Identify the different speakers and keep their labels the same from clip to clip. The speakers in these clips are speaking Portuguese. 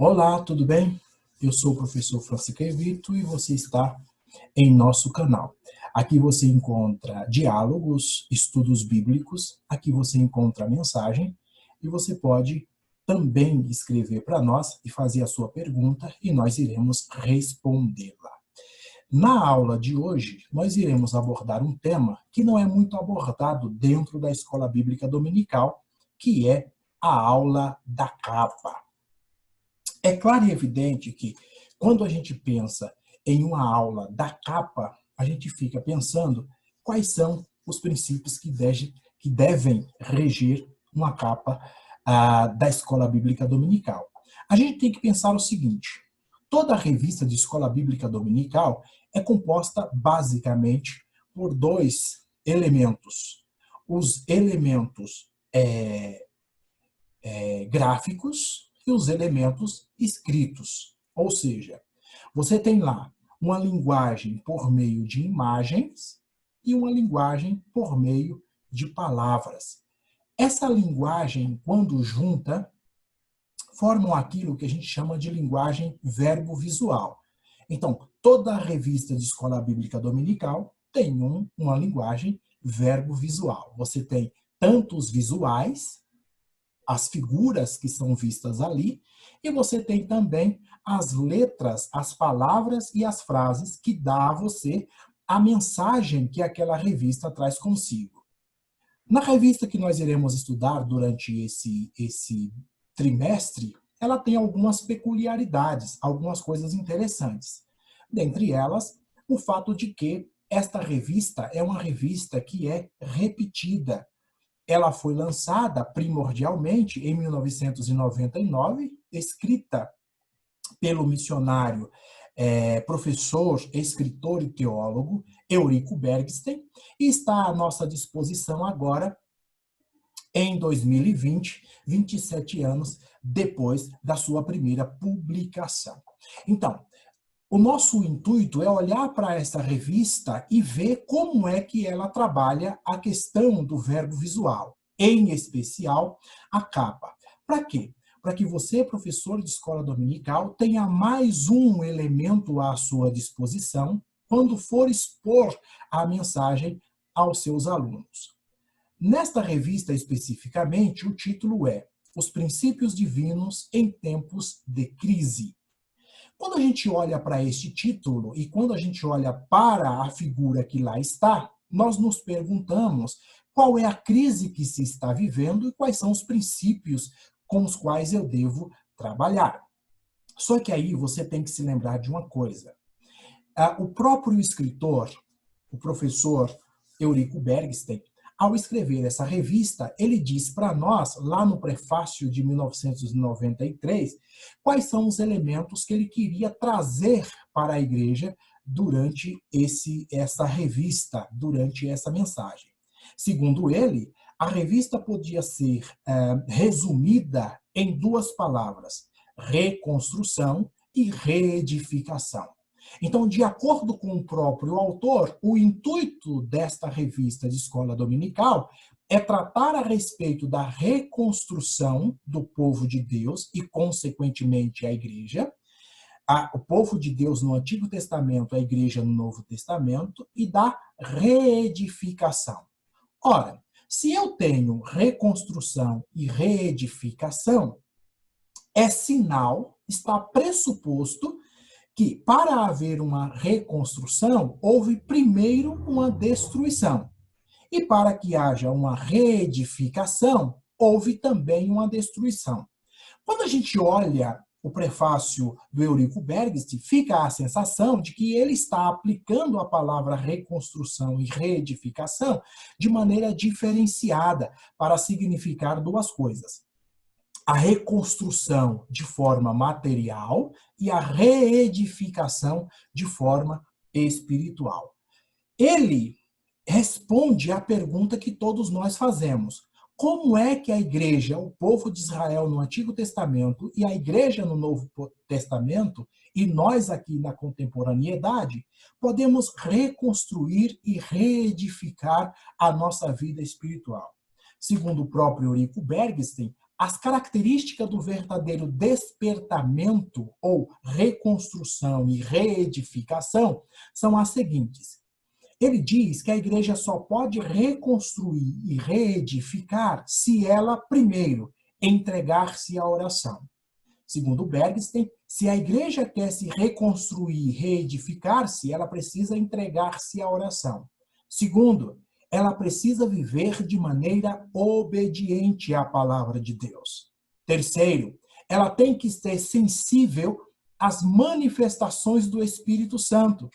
Speaker 1: Olá, tudo bem? Eu sou o professor Francisco Evito e você está em nosso canal. Aqui você encontra diálogos, estudos bíblicos, aqui você encontra mensagem e você pode também escrever para nós e fazer a sua pergunta e nós iremos respondê-la. Na aula de hoje, nós iremos abordar um tema que não é muito abordado dentro da escola bíblica dominical, que é a aula da capa. É claro e evidente que, quando a gente pensa em uma aula da capa, a gente fica pensando quais são os princípios que devem reger uma capa da escola bíblica dominical. A gente tem que pensar o seguinte: toda revista de escola bíblica dominical é composta basicamente por dois elementos. Os elementos gráficos e os elementos escritos. Ou seja, você tem lá uma linguagem por meio de imagens e uma linguagem por meio de palavras. Essa linguagem, quando junta, formam aquilo que a gente chama de linguagem verbo-visual. Então, toda revista de escola bíblica dominical tem uma linguagem verbo-visual. Você tem tanto os visuais, as figuras que são vistas ali, e você tem também as letras, as palavras e as frases que dá a você a mensagem que aquela revista traz consigo. Na revista que nós iremos estudar durante esse trimestre, ela tem algumas peculiaridades, algumas coisas interessantes. Dentre elas, o fato de que esta revista é uma revista que é repetida. Ela foi lançada primordialmente em 1999, escrita pelo missionário, professor, escritor e teólogo Eurico Bergsten, e está à nossa disposição agora em 2020, 27 anos depois da sua primeira publicação. Então, o nosso intuito é olhar para essa revista e ver como é que ela trabalha a questão do verbo visual, em especial a capa. Para quê? Para que você, professor de escola dominical, tenha mais um elemento à sua disposição quando for expor a mensagem aos seus alunos. Nesta revista especificamente, o título é Os Princípios Divinos em Tempos de Crise. Quando a gente olha para este título e quando a gente olha para a figura que lá está, nós nos perguntamos qual é a crise que se está vivendo e quais são os princípios com os quais eu devo trabalhar. Só que aí você tem que se lembrar de uma coisa. O próprio escritor, o professor Eurico Bergsten, ao escrever essa revista, ele diz para nós, lá no prefácio de 1993, quais são os elementos que ele queria trazer para a igreja durante essa revista, durante essa mensagem. Segundo ele, a revista podia ser resumida em duas palavras: reconstrução e reedificação. Então, de acordo com o próprio autor, o intuito desta revista de escola dominical é tratar a respeito da reconstrução do povo de Deus e, consequentemente, a igreja, o povo de Deus no Antigo Testamento, a igreja no Novo Testamento, e da reedificação. Ora, se eu tenho reconstrução e reedificação, é sinal, está pressuposto que, para haver uma reconstrução, houve primeiro uma destruição. E para que haja uma reedificação, houve também uma destruição. Quando a gente olha o prefácio do Eurico Bergsten, fica a sensação de que ele está aplicando a palavra reconstrução e reedificação de maneira diferenciada para significar duas coisas: a reconstrução de forma material e a reedificação de forma espiritual. Ele responde à pergunta que todos nós fazemos: como é que a igreja, o povo de Israel no Antigo Testamento e a igreja no Novo Testamento, e nós aqui na contemporaneidade, podemos reconstruir e reedificar a nossa vida espiritual? Segundo o próprio Eurico Bergsten, as características do verdadeiro despertamento ou reconstrução e reedificação são as seguintes. Ele diz que a igreja só pode reconstruir e reedificar se ela, primeiro, entregar-se à oração. Segundo Bergsten, se a igreja quer se reconstruir e reedificar-se, ela precisa entregar-se à oração. Segundo, ela precisa viver de maneira obediente à palavra de Deus. Terceiro, ela tem que ser sensível às manifestações do Espírito Santo.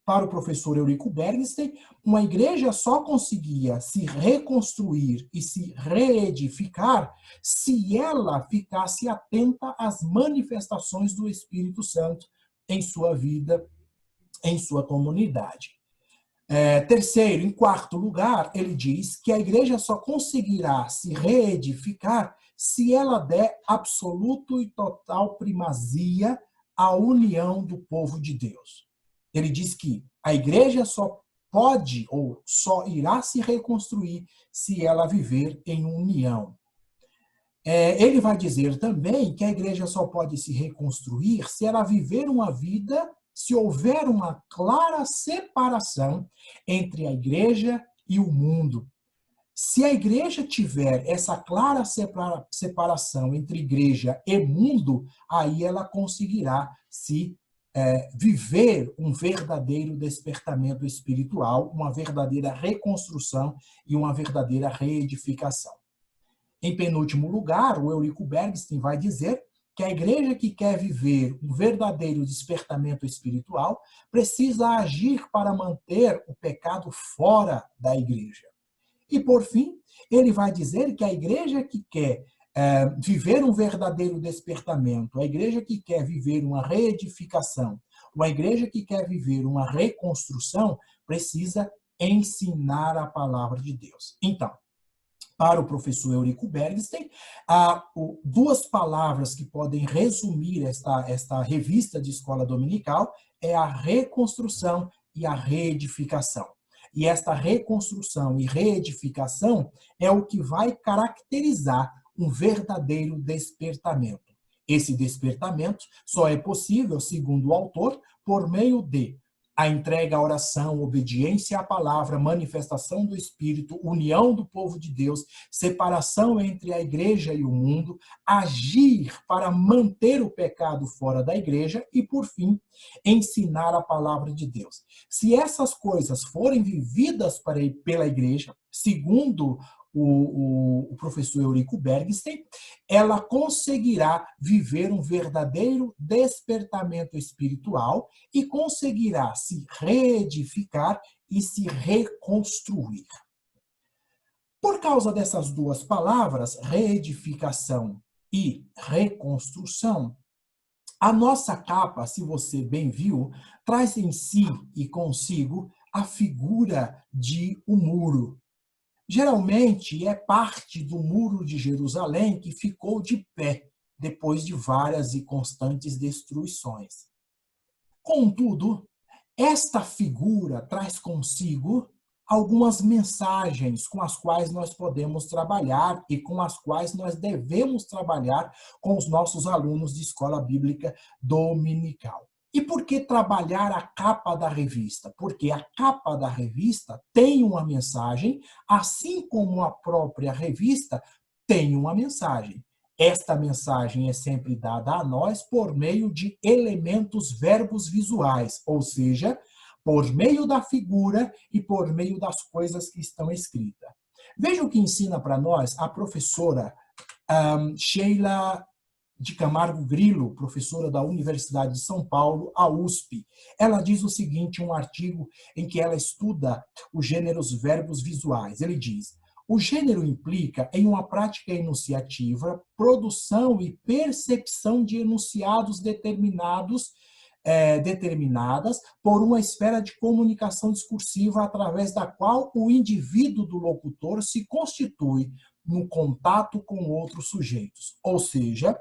Speaker 1: Para o professor Eurico Bergsten, uma igreja só conseguia se reconstruir e se reedificar se ela ficasse atenta às manifestações do Espírito Santo em sua vida, em sua comunidade. Terceiro, em quarto lugar, ele diz que a igreja só conseguirá se reedificar se ela der absoluto e total primazia à união do povo de Deus. Ele diz que a igreja só pode ou só irá se reconstruir se ela viver em união. Ele vai dizer também que a igreja só pode se reconstruir se ela viver uma vida, se houver uma clara separação entre a igreja e o mundo. Se a igreja tiver essa clara separação entre igreja e mundo, aí ela conseguirá se viver um verdadeiro despertamento espiritual, uma verdadeira reconstrução e uma verdadeira reedificação. Em penúltimo lugar, o Eurico Bergsten vai dizer que a igreja que quer viver um verdadeiro despertamento espiritual precisa agir para manter o pecado fora da igreja. E, por fim, ele vai dizer que a igreja que quer viver um verdadeiro despertamento, a igreja que quer viver uma reedificação, uma igreja que quer viver uma reconstrução, precisa ensinar a palavra de Deus. Então, para o professor Eurico Bergsten, há duas palavras que podem resumir esta revista de escola dominical, é a reconstrução e a reedificação. E esta reconstrução e reedificação é o que vai caracterizar um verdadeiro despertamento. Esse despertamento só é possível, segundo o autor, por meio de a entrega à oração, obediência à palavra, manifestação do Espírito, união do povo de Deus, separação entre a igreja e o mundo, agir para manter o pecado fora da igreja e, por fim, ensinar a palavra de Deus. Se essas coisas forem vividas pela igreja, segundo o professor Eurico Bergsten, ela conseguirá viver um verdadeiro despertamento espiritual e conseguirá se reedificar e se reconstruir. Por causa dessas duas palavras, reedificação e reconstrução, a nossa capa, se você bem viu, traz em si e consigo a figura de um muro. Geralmente é parte do muro de Jerusalém que ficou de pé depois de várias e constantes destruições. Contudo, esta figura traz consigo algumas mensagens com as quais nós podemos trabalhar e com as quais nós devemos trabalhar com os nossos alunos de escola bíblica dominical. E por que trabalhar a capa da revista? Porque a capa da revista tem uma mensagem, assim como a própria revista tem uma mensagem. Esta mensagem é sempre dada a nós por meio de elementos verbos visuais, ou seja, por meio da figura e por meio das coisas que estão escritas. Veja o que ensina para nós a professora Sheila de Camargo Grilo, professora da Universidade de São Paulo, a USP. Ela diz o seguinte, um artigo em que ela estuda os gêneros verbos visuais. Ele diz: o gênero implica em uma prática enunciativa, produção e percepção de enunciados determinadas por uma esfera de comunicação discursiva através da qual o indivíduo do locutor se constitui no contato com outros sujeitos. Ou seja,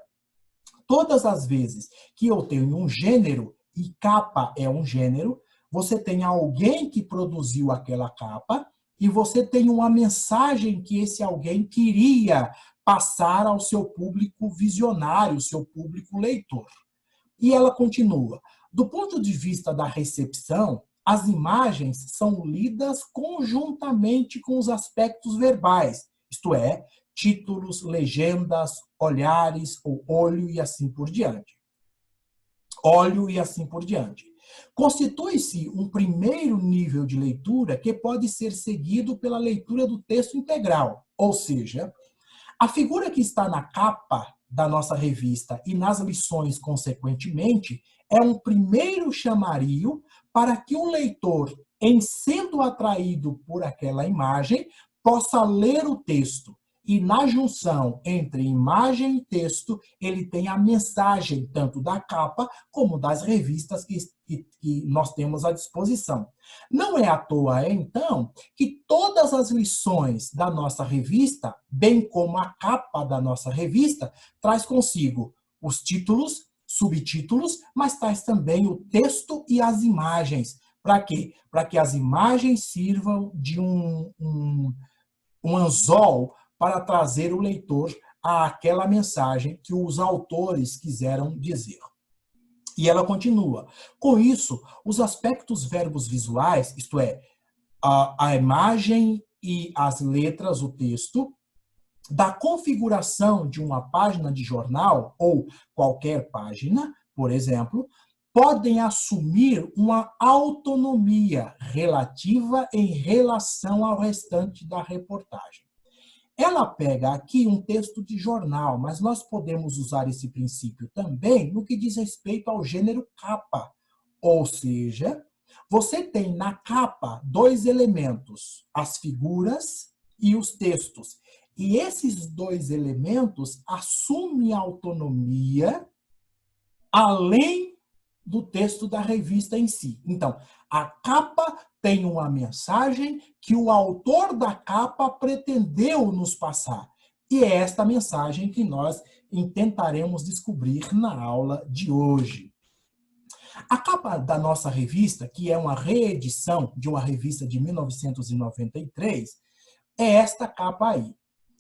Speaker 1: todas as vezes que eu tenho um gênero, e capa é um gênero, você tem alguém que produziu aquela capa e você tem uma mensagem que esse alguém queria passar ao seu público visionário, seu público leitor. E ela continua: do ponto de vista da recepção, as imagens são lidas conjuntamente com os aspectos verbais, isto é, títulos, legendas, olhares, ou olho e assim por diante. Óleo e assim por diante. Constitui-se um primeiro nível de leitura que pode ser seguido pela leitura do texto integral, ou seja, a figura que está na capa da nossa revista e nas lições consequentemente é um primeiro chamario para que o leitor, em sendo atraído por aquela imagem, possa ler o texto. E na junção entre imagem e texto, ele tem a mensagem tanto da capa como das revistas que nós temos à disposição. Não é à toa, então, que todas as lições da nossa revista, bem como a capa da nossa revista, traz consigo os títulos, subtítulos, mas traz também o texto e as imagens. Para quê? Para que as imagens sirvam de um anzol para trazer o leitor àquela mensagem que os autores quiseram dizer. E ela continua: com isso, os aspectos verbos visuais, isto é, a imagem e as letras, o texto, da configuração de uma página de jornal ou qualquer página, por exemplo, podem assumir uma autonomia relativa em relação ao restante da reportagem. Ela pega aqui um texto de jornal, mas nós podemos usar esse princípio também no que diz respeito ao gênero capa. Ou seja, você tem na capa dois elementos, as figuras e os textos. E esses dois elementos assumem autonomia além do texto da revista em si. Então, a capa tem uma mensagem que o autor da capa pretendeu nos passar. E é esta mensagem que nós tentaremos descobrir na aula de hoje. A capa da nossa revista, que é uma reedição de uma revista de 1993, é esta capa aí.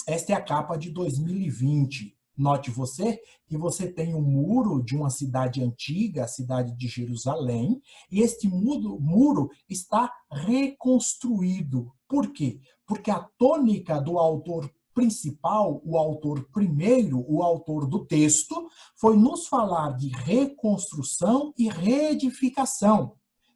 Speaker 1: Esta é a capa de 2020. Note você que você tem um muro de uma cidade antiga, a cidade de Jerusalém, e este muro está reconstruído. Por quê? Porque a tônica do autor principal, o autor primeiro, o autor do texto, foi nos falar de reconstrução e reedificação.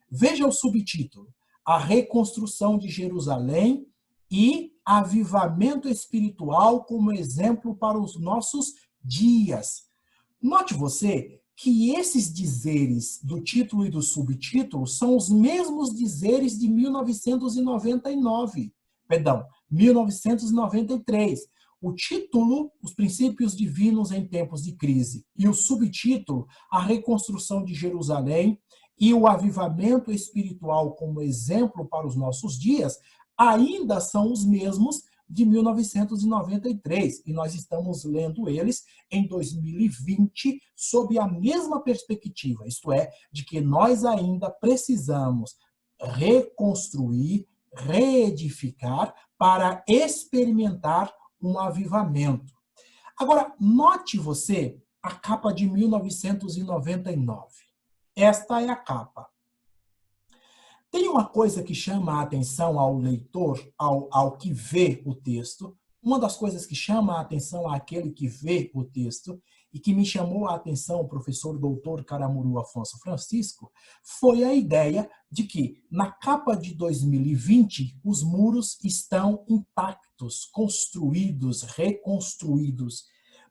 Speaker 1: Veja o subtítulo: A Reconstrução de Jerusalém e avivamento espiritual como exemplo para os nossos dias. Note você que esses dizeres do título e do subtítulo são os mesmos dizeres de 1999. Perdão, 1993. O título, Os Princípios Divinos em Tempos de Crise, e o subtítulo, A Reconstrução de Jerusalém e o avivamento espiritual como exemplo para os nossos dias, ainda são os mesmos de 1993, e nós estamos lendo eles em 2020 sob a mesma perspectiva, isto é, de que nós ainda precisamos reconstruir, reedificar para experimentar um avivamento. Agora, note você a capa de 1999. Esta é a capa. Tem uma coisa que chama a atenção ao leitor, ao que vê o texto. Uma das coisas que chama a atenção àquele que vê o texto, e que me chamou a atenção o professor doutor Caramuru Afonso Francisco, foi a ideia de que, na capa de 2020, os muros estão intactos, construídos, reconstruídos.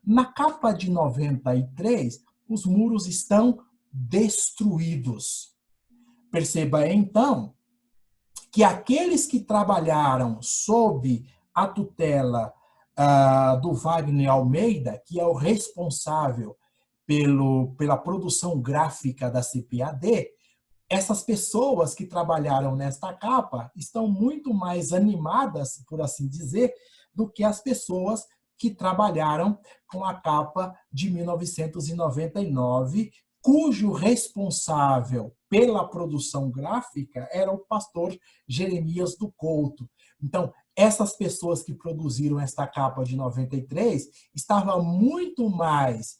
Speaker 1: Na capa de 93, os muros estão destruídos. Perceba, então, que aqueles que trabalharam sob a tutela do Wagner Almeida, que é o responsável pela produção gráfica da CPAD, essas pessoas que trabalharam nesta capa estão muito mais animadas, por assim dizer, do que as pessoas que trabalharam com a capa de 1999, cujo responsável pela produção gráfica era o pastor Jeremias do Couto. Então, essas pessoas que produziram esta capa de 93 estavam muito mais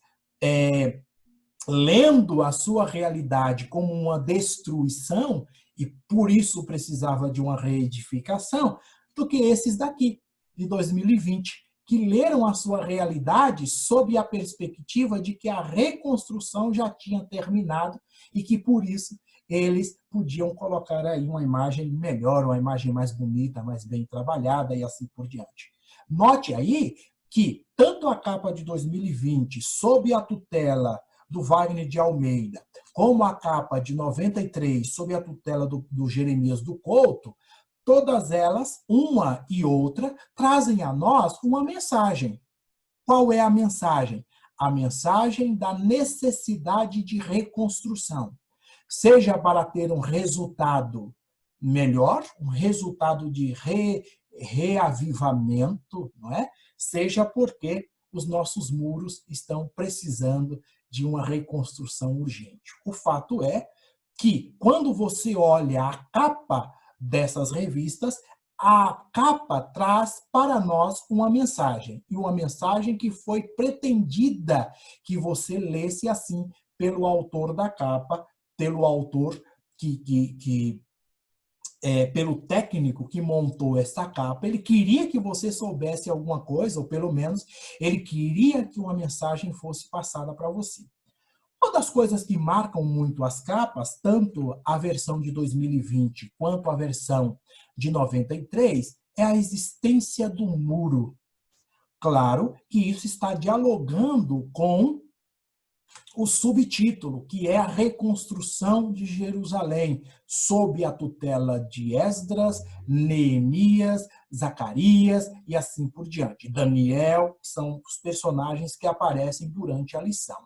Speaker 1: lendo a sua realidade como uma destruição e por isso precisava de uma reedificação, do que esses daqui, de 2020, que leram a sua realidade sob a perspectiva de que a reconstrução já tinha terminado e que por isso eles podiam colocar aí uma imagem melhor, uma imagem mais bonita, mais bem trabalhada e assim por diante. Note aí que tanto a capa de 2020, sob a tutela do Wagner de Almeida, como a capa de 93, sob a tutela do Jeremias do Couto, todas elas, uma e outra, trazem a nós uma mensagem. Qual é a mensagem? A mensagem da necessidade de reconstrução. Seja para ter um resultado melhor, um resultado de reavivamento, não é? Seja porque os nossos muros estão precisando de uma reconstrução urgente. O fato é que, quando você olha a capa dessas revistas, a capa traz para nós uma mensagem, e uma mensagem que foi pretendida que você lesse assim pelo autor da capa, pelo autor pelo técnico que montou essa capa. Ele queria que você soubesse alguma coisa, ou pelo menos ele queria que uma mensagem fosse passada para você. Uma das coisas que marcam muito as capas, tanto a versão de 2020 quanto a versão de 93, é a existência do muro. Claro que isso está dialogando com o subtítulo, que é a reconstrução de Jerusalém, sob a tutela de Esdras, Neemias, Zacarias e assim por diante. Daniel, que são os personagens que aparecem durante a lição.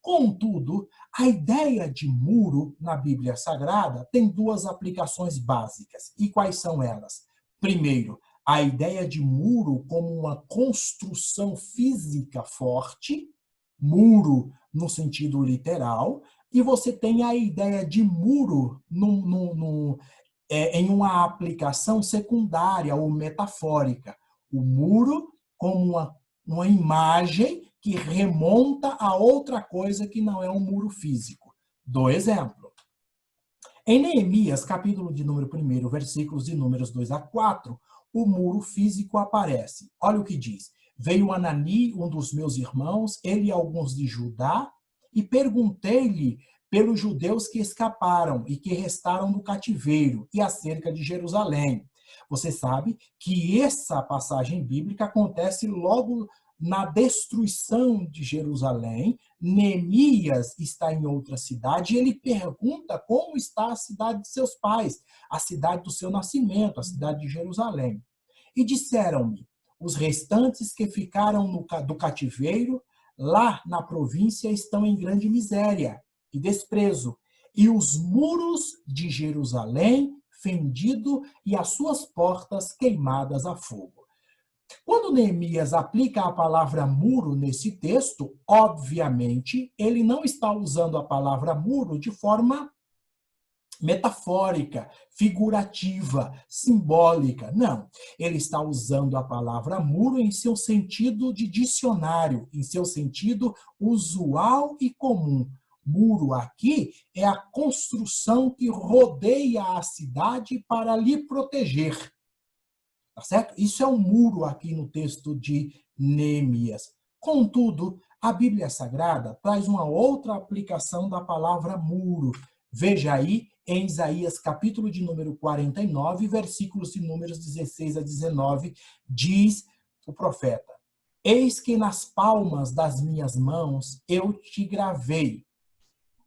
Speaker 1: Contudo, a ideia de muro na Bíblia Sagrada tem duas aplicações básicas. E quais são elas? Primeiro, a ideia de muro como uma construção física forte, muro no sentido literal, e você tem a ideia de muro em uma aplicação secundária ou metafórica. O muro como uma imagem que remonta a outra coisa que não é um muro físico. Dou exemplo. Em Neemias, capítulo de número 1, versículos de números 2 a 4, o muro físico aparece. Olha o que diz. Veio Anani, um dos meus irmãos, ele e alguns de Judá, e perguntei-lhe pelos judeus que escaparam e que restaram no cativeiro, e acerca de Jerusalém. Você sabe que essa passagem bíblica acontece logo na destruição de Jerusalém. Neemias está em outra cidade e ele pergunta como está a cidade de seus pais, a cidade do seu nascimento, a cidade de Jerusalém. E disseram-me, os restantes que ficaram do cativeiro, lá na província, estão em grande miséria e desprezo, e os muros de Jerusalém fendido e as suas portas queimadas a fogo. Quando Neemias aplica a palavra muro nesse texto, obviamente, ele não está usando a palavra muro de forma metafórica, figurativa, simbólica. Não. Ele está usando a palavra muro em seu sentido de dicionário, em seu sentido usual e comum. Muro aqui é a construção que rodeia a cidade para lhe proteger. Tá certo? Isso é um muro aqui no texto de Neemias. Contudo, a Bíblia Sagrada traz uma outra aplicação da palavra muro. Veja aí em Isaías, capítulo de número 49, versículos de números 16 a 19, diz o profeta: Eis que nas palmas das minhas mãos eu te gravei.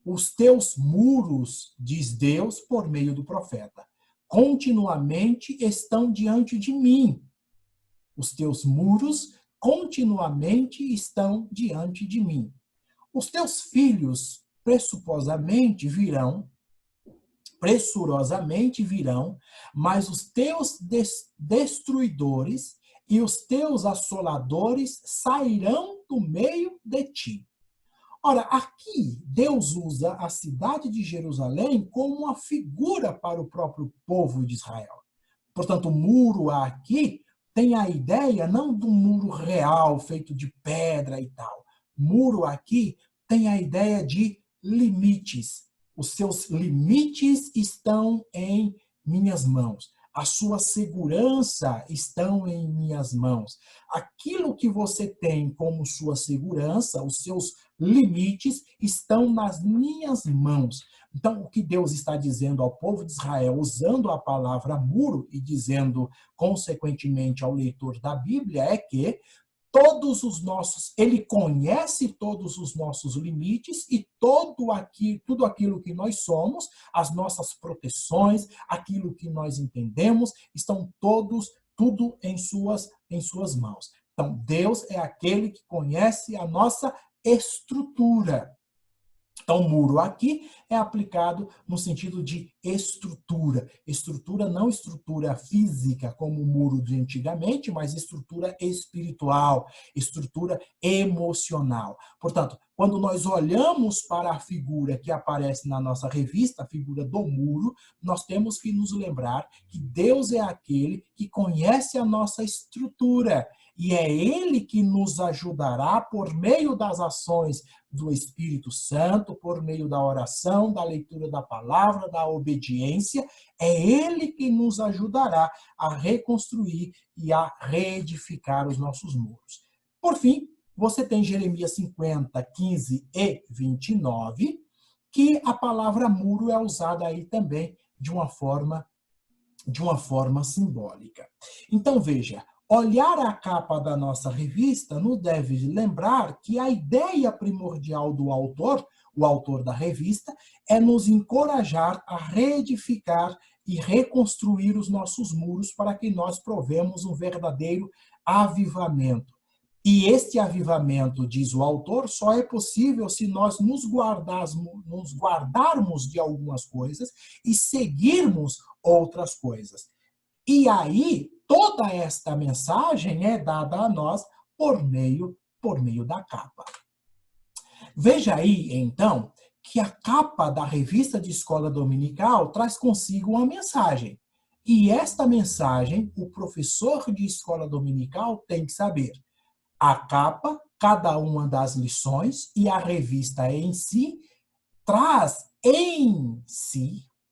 Speaker 1: Os teus muros, diz Deus por meio do profeta, continuamente estão diante de mim. Os teus muros continuamente estão diante de mim. Os teus filhos pressurosamente virão, mas os teus destruidores e os teus assoladores sairão do meio de ti. Ora, aqui Deus usa a cidade de Jerusalém como uma figura para o próprio povo de Israel. Portanto, o muro aqui tem a ideia não do muro real, feito de pedra e tal. Muro aqui tem a ideia de limites. Os seus limites estão em minhas mãos. A sua segurança estão em minhas mãos. Aquilo que você tem como sua segurança, os seus limites, estão nas minhas mãos. Então, o que Deus está dizendo ao povo de Israel, usando a palavra muro e dizendo, consequentemente, ao leitor da Bíblia, é que ele conhece todos os nossos limites e tudo aquilo que nós somos, as nossas proteções, aquilo que nós entendemos, estão tudo em suas mãos. Então, Deus é aquele que conhece a nossa estrutura. Então, muro aqui é aplicado no sentido de estrutura. Estrutura, não estrutura física, como o muro de antigamente, mas estrutura espiritual, estrutura emocional. Portanto, quando nós olhamos para a figura que aparece na nossa revista, a figura do muro, nós temos que nos lembrar que Deus é aquele que conhece a nossa estrutura. E é Ele que nos ajudará por meio das ações do Espírito Santo, por meio da oração, da leitura da palavra, da obediência. É Ele que nos ajudará a reconstruir e a reedificar os nossos muros. Por fim, você tem Jeremias 50, 15 e 29, que a palavra muro é usada aí também de uma forma simbólica. Então, veja, olhar a capa da nossa revista nos deve lembrar que a ideia primordial do autor, o autor da revista, é nos encorajar a reedificar e reconstruir os nossos muros para que nós provemos um verdadeiro avivamento. E este avivamento, diz o autor, só é possível se nós nos guardarmos de algumas coisas e seguirmos outras coisas. E aí, toda esta mensagem é dada a nós por meio da capa. Veja aí, então, que a capa da revista de escola dominical traz consigo uma mensagem. E esta mensagem, o professor de escola dominical tem que saber. A capa, cada uma das lições e a revista em si,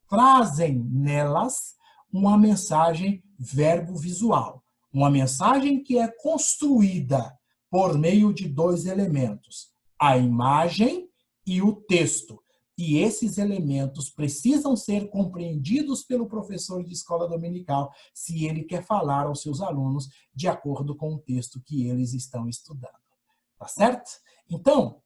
Speaker 1: trazem nelas uma mensagem verbo-visual. Uma mensagem que é construída por meio de dois elementos, a imagem e o texto. E esses elementos precisam ser compreendidos pelo professor de escola dominical se ele quer falar aos seus alunos de acordo com o texto que eles estão estudando. Tá certo? Então,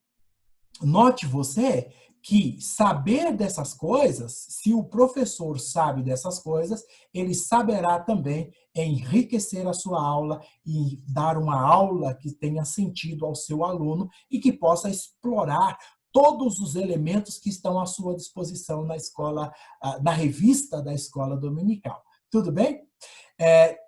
Speaker 1: note você que saber dessas coisas, se o professor sabe dessas coisas, ele saberá também enriquecer a sua aula e dar uma aula que tenha sentido ao seu aluno e que possa explorar todos os elementos que estão à sua disposição na escola, na revista da escola dominical. Tudo bem?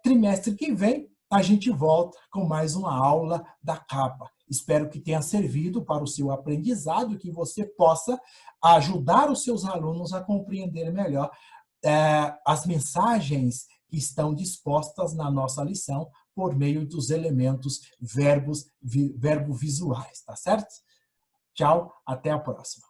Speaker 1: Trimestre que vem, a gente volta com mais uma aula da capa. Espero que tenha servido para o seu aprendizado, que você possa ajudar os seus alunos a compreender melhor as mensagens que estão dispostas na nossa lição por meio dos elementos verbo-visuais, tá certo? Tchau, até a próxima.